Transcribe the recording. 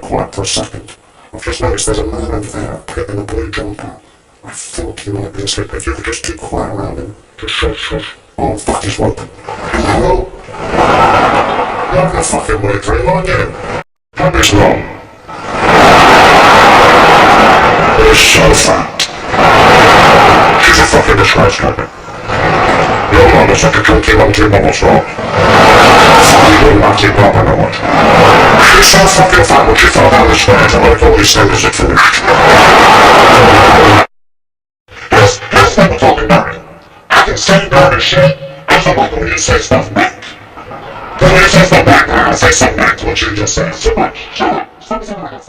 quiet for a second. I've just noticed there's a man over there, put in a blue jumper. I think he might be asleep. If you could just keep quiet around him. Just shush, shush. Oh, fuck, he's woken. Hello? You're having a fucking weird dream, aren't you? How this long? It's so fat. She's a fucking disgrace, Captain. Your mum is such a chunky monkey bubble slot. Fucking monkey bubble knot. She's so fucking fat when she fell down the stairs and like all these sandals had finished. That's what I'm talking about. I can say dirty shit. I don't like when you say stuff back. But when you say stuff back, I say something back to what you just said. Too much. Shut up. Stop saying that.